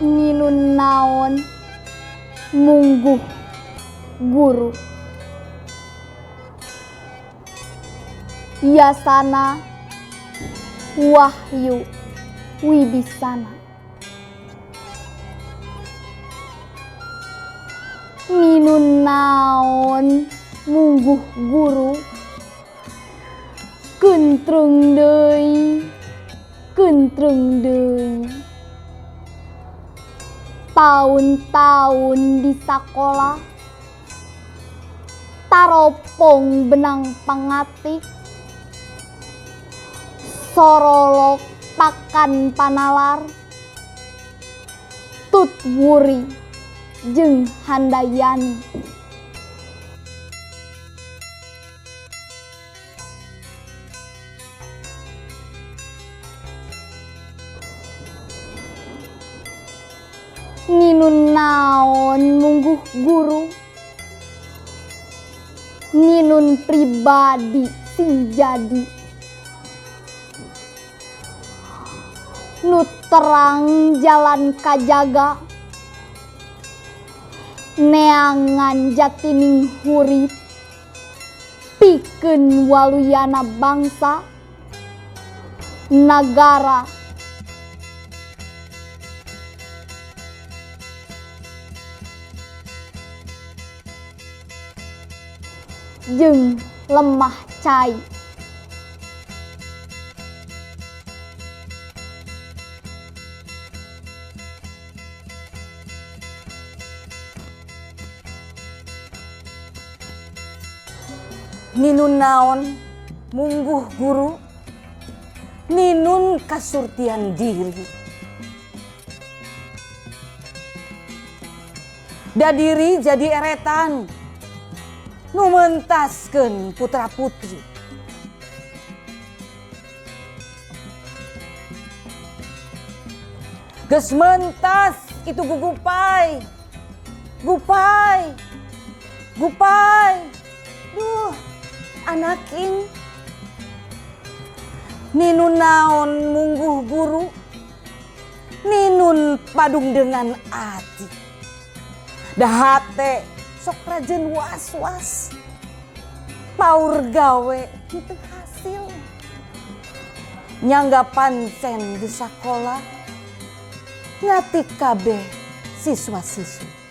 Nginun naon mungguh guru. Yasana Wahyu Wibisana. Nginun naon mungguh guru. Kentreng deui. Tahun-tahun di sakola taropong benang pangatik, sorolok pakan panalar, tutwuri jeung handayani. Nginun naon mungguh guru. Nginun pribadi sing jadi. Nu terang jalan kajaga. Neangan jatining hurip. Pikeun waluyana bangsa. Nagara. Jeung lemah cai. Ninun naon mungguh guru. Ninun kasurtian diri. Da diri jadi eretan. Nu mentaskeun putra putri. Geus mentas itu gugupai. Gupai. Duh, anaking. Ninun naon mungguh guru. Ninun padung dengan ati. Dahate sok rajen was-was. Paur gawe henteu hasil. Nyangga pancen di sakola. Ngati kabeh siswa-siswi.